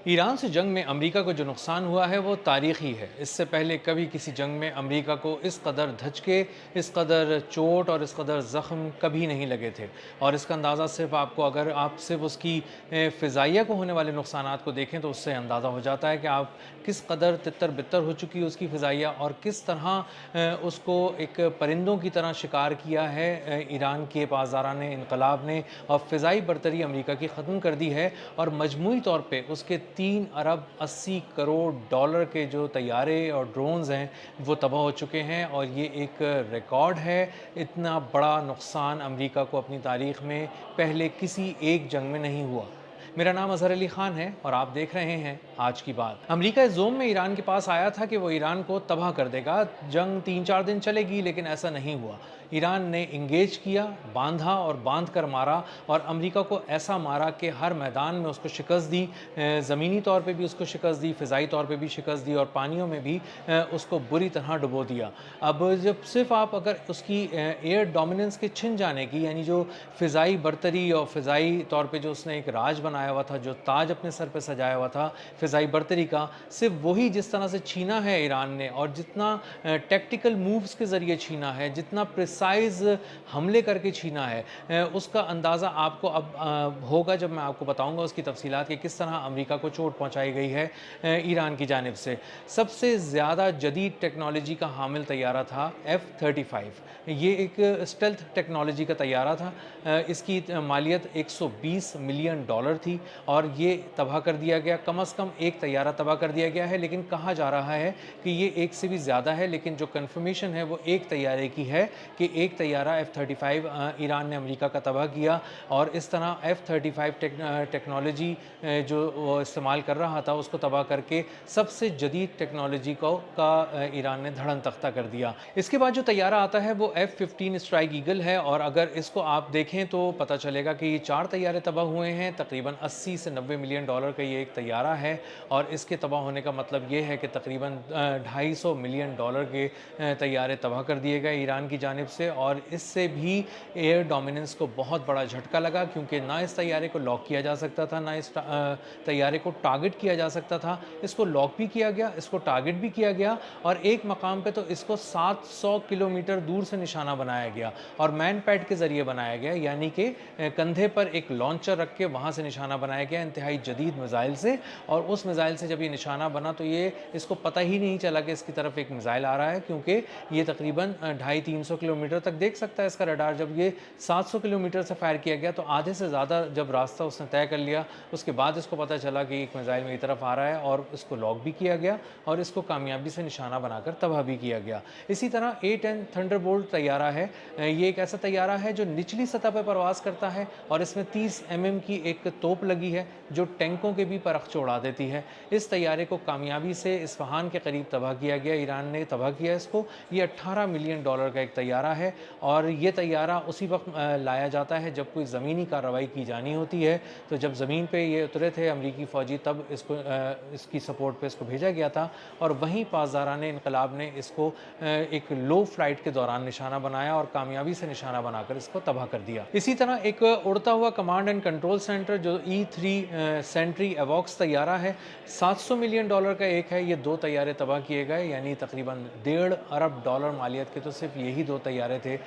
ایران سے جنگ میں امریکہ کو جو نقصان ہوا ہے وہ تاریخی ہے۔ اس سے پہلے کبھی کسی جنگ میں امریکہ کو اس قدر دھچکے، اس قدر چوٹ اور اس قدر زخم کبھی نہیں لگے تھے۔ اور اس کا اندازہ صرف اگر آپ صرف اس کی فضائیہ کو ہونے والے نقصانات کو دیکھیں تو اس سے اندازہ ہو جاتا ہے کہ آپ کس قدر تتر بتر ہو چکی اس کی فضائیہ، اور کس طرح اس کو ایک پرندوں کی طرح شکار کیا ہے ایران کے پاسداران انقلاب نے، اور فضائی برتری امریکہ کی ختم کر دی ہے۔ اور مجموعی طور پہ اس کے 3 ارب 80 کروڑ ڈالر کے جو طیارے اور ڈرونز ہیں وہ تباہ ہو چکے ہیں، اور یہ ایک ریکارڈ ہے۔ اتنا بڑا نقصان امریکہ کو اپنی تاریخ میں پہلے کسی ایک جنگ میں نہیں ہوا۔ میرا نام اظہر علی خان ہے اور آپ دیکھ رہے ہیں آج کی بات۔ امریکہ اس زوم میں ایران کے پاس آیا تھا کہ وہ ایران کو تباہ کر دے گا، جنگ 3 4 دن چلے گی، لیکن ایسا نہیں ہوا۔ ایران نے انگیج کیا، باندھا اور باندھ کر مارا، اور امریکہ کو ایسا مارا کہ ہر میدان میں اس کو شکست دی، زمینی طور پہ بھی اس کو شکست دی، فضائی طور پہ بھی شکست دی، اور پانیوں میں بھی اس کو بری طرح ڈبو دیا۔ اب جب صرف اگر اس کی ایئر ڈومیننس کے چھن جانے کی، یعنی جو فضائی برتری اور فضائی طور پہ جو اس نے ایک راج بنایا ہوا تھا، جو تاج اپنے سر پہ سجایا ہوا تھا فضائی برتری کا، صرف وہی جس طرح سے چھینا ہے ایران نے، اور جتنا ٹیکٹیکل مووز کے ذریعے چھینا ہے، جتنا پریسائز حملے کر کے چھینا ہے، اس کا اندازہ آپ کو اب ہوگا جب میں آپ کو بتاؤں گا اس کی تفصیلات کہ کس طرح امریکہ کو چوٹ پہنچائی گئی ہے ایران کی جانب سے۔ سب سے زیادہ جدید ٹیکنالوجی کا حامل طیارہ تھا F-35۔ یہ ایک اسٹیلتھ ٹیکنالوجی کا طیارہ تھا۔ اس کی مالیت $120 ملین تھی، اور یہ تباہ کر دیا گیا۔ کم از کم ایک طیارہ تباہ کر دیا گیا ہے، لیکن کہا جا رہا ہے کہ یہ ایک سے بھی زیادہ ہے، لیکن جو کنفرمیشن ہے وہ ایک طیارے کی ہے کہ ایک طیارہ F-35 ایران نے امریکہ کا تباہ کیا۔ اور اس طرح F-35 ٹیکنالوجی جو وہ استعمال کر رہا تھا اس کو تباہ کر کے سب سے جدید ٹیکنالوجی کا ایران نے دھڑن تختہ کر دیا۔ اس کے بعد جو طیارہ آتا ہے وہ F-15 اسٹرائک ایگل ہے، اور اگر اس کو آپ دیکھیں تو پتہ چلے گا کہ یہ 4 طیارے تباہ ہوئے ہیں۔ تقریباً 80 سے 90 ملین ڈالر کا یہ ایک طیارہ ہے، اور اس کے تباہ ہونے کا مطلب یہ ہے کہ تقریباً 250 ملین ڈالر کے طیارے تباہ کر دیے گئے ایران کی جانب سے۔ اور اس سے بھی ایئر ڈومیننس کو بہت بڑا جھٹکا لگا، کیونکہ نہ اس طیارے کو لاک کیا جا سکتا تھا، نہ اس طیارے کو ٹارگٹ کیا جا سکتا تھا۔ اس کو لاک بھی کیا گیا، اس کو ٹارگٹ بھی کیا گیا، اور ایک مقام پہ تو اس کو 700 کلومیٹر دور سے نشانہ بنایا گیا، اور مین پیڈ کے ذریعے بنایا گیا، یعنی کہ کندھے پر ایک لانچر رکھ کے وہاں سے نشانہ بنایا گیا انتہائی جدید میزائل سے۔ اور اس میزائل سے جب یہ نشانہ بنا تو اس کو پتہ ہی نہیں چلا کہ اس کی طرف ایک میزائل آ رہا ہے، کیونکہ یہ تقریباً 250-300 کلومیٹر تک دیکھ سکتا ہے اس کا ریڈار۔ جب یہ 700 کلومیٹر سے فائر کیا گیا تو آدھے سے زیادہ جب راستہ اس نے طے کر لیا، اس کے بعد اس کو پتہ چلا کہ ایک میزائل میری طرف آ رہا ہے، اور اس کو لاک بھی کیا گیا، اور اس کو کامیابی سے نشانہ بنا کر تباہ بھی کیا گیا۔ اسی طرح A-10 تھنڈر بولٹ طیارہ ہے۔ یہ ایک ایسا طیارہ ہے جو نچلی سطح پہ پرواز کرتا ہے، اور اس میں 30 mm کی ایک توپ لگی ہے جو ٹینکوں کے بھی پرخچ اڑا دیتی ہے۔ اس طیارے کو کامیابی سے اصفہان کے قریب تباہ کیا گیا، ایران نے تباہ کیا اس کو۔ یہ $18 ملین کا ایک طیارہ ہے، اور یہ طیارہ اسی وقت لایا جاتا ہے جب کوئی زمینی کارروائی کی جانی ہوتی ہے۔ تو جب زمین پہ یہ اترے تھے امریکی فوجی، تب اس کی سپورٹ پہ اس کو بھیجا گیا تھا، اور وہیں پاسداران انقلاب نے اس کو ایک لو فلائٹ کے دوران نشانہ بنایا اور کامیابی سے نشانہ بنا کر اس کو تباہ کر دیا۔ اسی طرح ایک اڑتا ہوا کمانڈ اینڈ کنٹرول سینٹر جو E-3 سینٹری ایووکس طیارہ ہے، $700 ملین کا ایک ہے۔ یہ 2 طیارے تباہ کیے گئے، یعنی تقریباً $1.5 ارب مالیت کے تو صرف یہی 2 طیارے تھے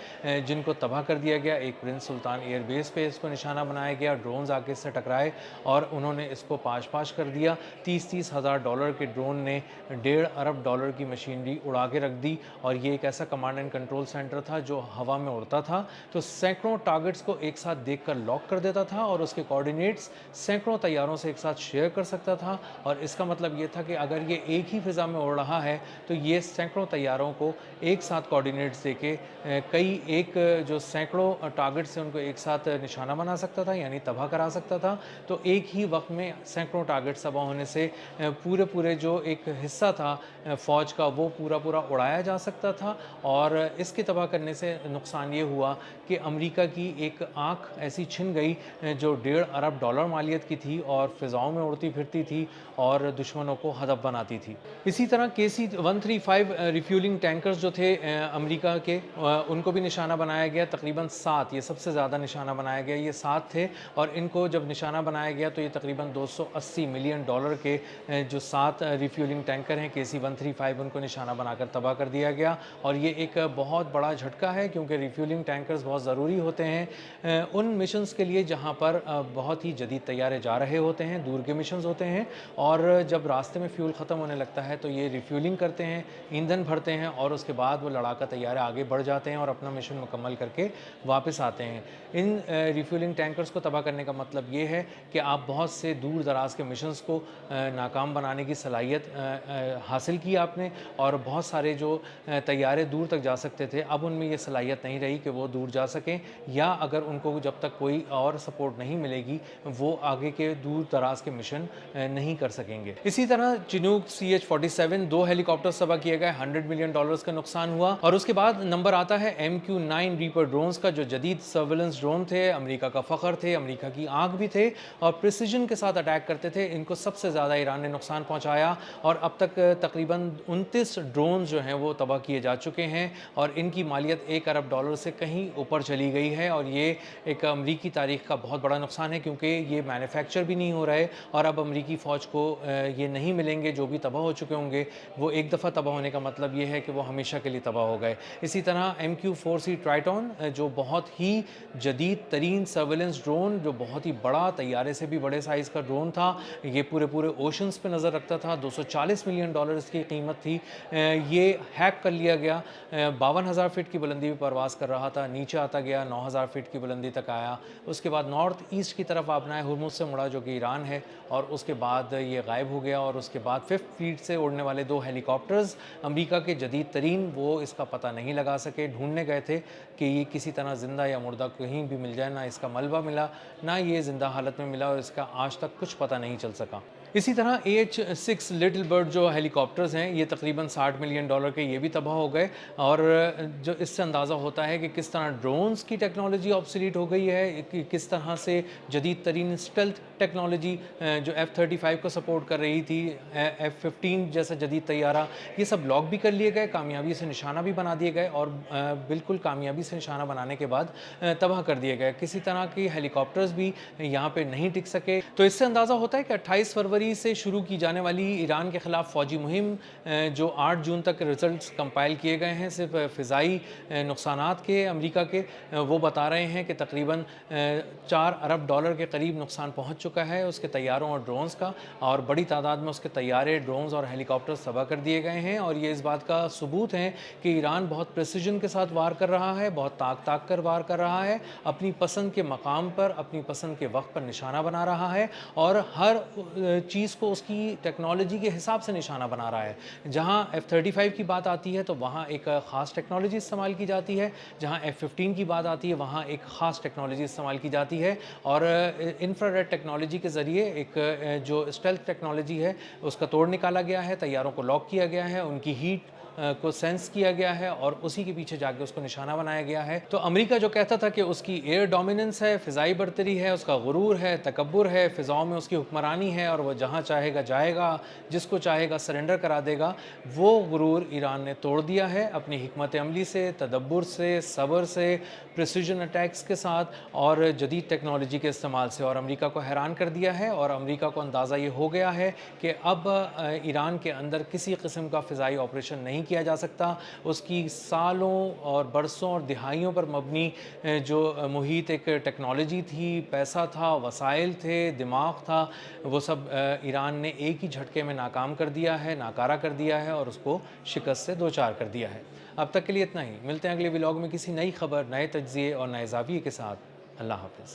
جن کو تباہ کر دیا گیا۔ ایک پرنس سلطان ایئر بیس پہ اس کو نشانہ بنایا گیا، ڈرونز آ کے اس سے ٹکرائے اور انہوں نے اس کو پاش پاش کر دیا۔ $30,000 کے ڈرون نے $1.5 ارب کی مشینری اڑا کے رکھ دی، اور یہ ایک ایسا کمانڈ اینڈ کنٹرول سینٹر تھا جو ہوا میں اڑتا تھا، تو سینکڑوں ٹارگٹس کو ایک ساتھ دیکھ کر لاک کر دیتا تھا، اور اس کے کوآرڈینیٹس سینکڑوں طیاروں سے ایک ساتھ شیئر کر سکتا تھا۔ اور اس کا مطلب یہ تھا کہ اگر یہ ایک ہی فضا میں اڑ رہا ہے تو یہ سینکڑوں طیاروں کو ایک ساتھ کوآرڈینیٹس دے کے جو سینکڑوں ٹارگٹس ہیں ان کو ایک ساتھ نشانہ بنا سکتا تھا، یعنی تباہ کرا سکتا تھا۔ تو ایک ہی وقت میں سینکڑوں ٹارگٹس تباہ ہونے سے پورے جو ایک حصہ تھا فوج کا وہ پورا اڑایا جا سکتا تھا۔ اور اس کے تباہ کرنے سے نقصان یہ ہوا کہ امریکہ کی ایک آنکھ ایسی چھن گئی جو $1.5 ارب مالیت کی تھی، اور فضاؤں میں اڑتی پھرتی تھی اور دشمنوں کو ہدف بناتی تھی۔ اسی طرح KC-135 ریفیولنگ ٹینکرز جو تھے امریکہ کے، ان کو بھی نشانہ بنایا گیا، تقریباً 7، یہ سب سے زیادہ نشانہ بنایا گیا، یہ 7 تھے، اور ان کو جب نشانہ بنایا گیا تو یہ تقریباً $280 ملین کے جو 7 ریفیولنگ ٹینکر ہیں KC-135، ان کو نشانہ بنا کر تباہ کر دیا گیا۔ اور یہ ایک بہت بڑا جھٹکا ہے، کیونکہ ریفیولنگ ٹینکرز بہت ضروری ہوتے ہیں ان مشنز کے لیے جہاں پر بہت ہی جدید طیارے جا رہے ہوتے ہیں، دور کے مشنز ہوتے ہیں، اور جب راستے میں فیول ختم ہونے لگتا ہے تو یہ ریفیولنگ کرتے ہیں، ایندھن بھرتے ہیں، اور اس کے بعد وہ لڑاکا طیارے آگے بڑھ جاتے ہیں اور اپنا مشن مکمل کر کے واپس آتے ہیں۔ ان ریفیولنگ ٹینکرز کو تباہ کرنے کا مطلب یہ ہے کہ آپ بہت سے دور دراز کے مشنز کو ناکام بنانے کی صلاحیت حاصل کی آپ نے، اور بہت سارے جو طیارے دور تک جا سکتے تھے اب ان میں یہ صلاحیت نہیں رہی کہ وہ دور جا سکیں، یا اگر ان کو جب تک کوئی اور سپورٹ نہیں ملے گی وہ آگے کے دور دراز کے مشن نہیں کر سکیں گے۔ اسی طرح چنوک CH-47 2 ہیلی کاپٹرز تباہ کیے گئے، $100 ملین کا نقصان ہوا۔ اور اس کے بعد نمبر آتا ہے MQ-9 ریپر ڈرونز کا، جو جدید سرویلنس ڈرون تھے، امریکہ کا فخر تھے، امریکہ کی آنکھ بھی تھے، اور پریسیجن کے ساتھ اٹیک کرتے تھے۔ ان کو سب سے زیادہ ایران نے نقصان پہنچایا، اور اب تک تقریباً 29 ڈرونز جو ہیں وہ تباہ کیے جا چکے ہیں، اور ان کی مالیت $1 ارب سے کہیں اوپر چلی گئی ہے، اور یہ ایک امریکی تاریخ کا بہت بڑا نقصان ہے، کیونکہ یہ مینوفیکچر بھی نہیں ہو رہے، اور اب امریکی فوج کو یہ نہیں ملیں گے جو بھی تباہ ہو چکے ہوں گے۔ وہ ایک دفعہ تباہ ہونے کا مطلب یہ ہے کہ وہ ہمیشہ کے لیے تباہ ہو گئے۔ اسی طرح MQ-4C ٹرائٹون، جو بہت ہی جدید ترین سرویلنس ڈرون، جو بہت ہی بڑا، طیارے سے بھی بڑے سائز کا ڈرون تھا، یہ پورے اوشنز پہ نظر رکھتا تھا، $240 ملین کی قیمت تھی، یہ ہیک کر لیا گیا۔ 52,000 فٹ کی بلندی پہ پرواز کر رہا تھا، نیچے آتا گیا، 9,000 فٹ کی بلندی تک آیا، اس کے بعد نارتھ ایسٹ کی طرف اپنا ہرمز سے مڑا، جو کہ ایران ہے، اور اس کے بعد یہ غائب ہو گیا۔ اور اس کے بعد 5th فلیٹ سے اڑنے والے 2 ہیلی کاپٹرز امریکہ کے جدید ترین، وہ اس کا پتہ نہیں لگا سکے، ڈھونڈنے گئے تھے کہ یہ کسی طرح زندہ یا مردہ کہیں بھی مل جائے، نہ اس کا ملبہ ملا، نہ یہ زندہ حالت میں ملا، اور اس کا آج تک کچھ پتہ نہیں چل سکا۔ اسی طرح AH-6 لٹل برڈ جو ہیلی کاپٹرز ہیں، یہ تقریباً $60 ملین کے، یہ بھی تباہ ہو گئے، اور جو اس سے اندازہ ہوتا ہے کہ کس طرح ڈرونز کی ٹیکنالوجی آبسلیٹ ہو گئی ہے، کس طرح سے جدید ترین اسٹیلتھ ٹیکنالوجی جو F-35 کو سپورٹ کر رہی تھی، F-15 جیسا جدید طیارہ، یہ سب لاک بھی کر لیے گئے، کامیابی سے نشانہ بھی بنا دیے گئے، اور بالکل کامیابی سے نشانہ بنانے کے بعد تباہ کر دیے گئے۔ کسی طرح کی ہیلی کاپٹرز بھی یہاں پہ نہیں ٹک سکے۔ تو اس سے اندازہ ہوتا ہے کہ 28 فروری سے شروع کی جانے والی ایران کے خلاف فوجی مہم، جو 8 جون تک ریزلٹس کمپائل کیے گئے ہیں صرف فضائی نقصانات کے امریکہ کے، وہ بتا رہے ہیں کہ تقریباً $4 ارب کے قریب نقصان پہنچ چکا ہے اس کے طیاروں اور ڈرونز کا، اور بڑی تعداد میں اس کے طیارے، ڈرونز اور ہیلی کاپٹرز تباہ کر دیے گئے ہیں۔ اور یہ اس بات کا ثبوت ہے کہ ایران بہت پریسیجن کے ساتھ وار کر رہا ہے، بہت تاک کر وار کر رہا ہے، اپنی پسند کے مقام پر، اپنی پسند کے وقت پر نشانہ بنا رہا ہے، اور ہر چیز کو اس کی ٹیکنالوجی کے حساب سے نشانہ بنا رہا ہے۔ جہاں F-35 کی بات آتی ہے تو وہاں ایک خاص ٹیکنالوجی استعمال کی جاتی ہے، جہاں F-15 کی بات آتی ہے وہاں ایک خاص ٹیکنالوجی استعمال کی جاتی ہے، اور انفراریڈ ٹیکنالوجی کے ذریعے ایک جو اسٹیلتھ ٹیکنالوجی ہے اس کا توڑ نکالا گیا ہے، طیاروں کو لاک کیا گیا ہے، ان کی ہیٹ کو سینس کیا گیا ہے، اور اسی کے پیچھے جا کے اس کو نشانہ بنایا گیا ہے۔ تو امریکہ جو کہتا تھا کہ اس کی ایئر ڈومیننس ہے، فضائی برتری ہے، اس کا غرور ہے، تکبر ہے، فضاؤں میں اس کی حکمرانی ہے، اور وہ جہاں چاہے گا جائے گا، جس کو چاہے گا سرنڈر کرا دے گا، وہ غرور ایران نے توڑ دیا ہے اپنی حکمت عملی سے، تدبر سے، صبر سے، پریسیجن اٹیکس کے ساتھ، اور جدید ٹیکنالوجی کے استعمال سے، اور امریکہ کو حیران کر دیا ہے، اور امریکہ کو اندازہ یہ ہو گیا ہے کہ اب ایران کے اندر کسی قسم کا فضائی آپریشن نہیں کیا جا سکتا۔ اس کی سالوں اور برسوں اور دہائیوں پر مبنی جو محیط ایک ٹیکنالوجی تھی، پیسہ تھا، وسائل تھے، دماغ تھا، وہ سب ایران نے ایک ہی جھٹکے میں ناکام کر دیا ہے، ناکارہ کر دیا ہے، اور اس کو شکست سے دوچار کر دیا ہے۔ اب تک کے لیے اتنا ہی، ملتے ہیں اگلے ولاگ میں کسی نئی خبر، نئے تجزیے اور نئے زاویے کے ساتھ۔ اللہ حافظ۔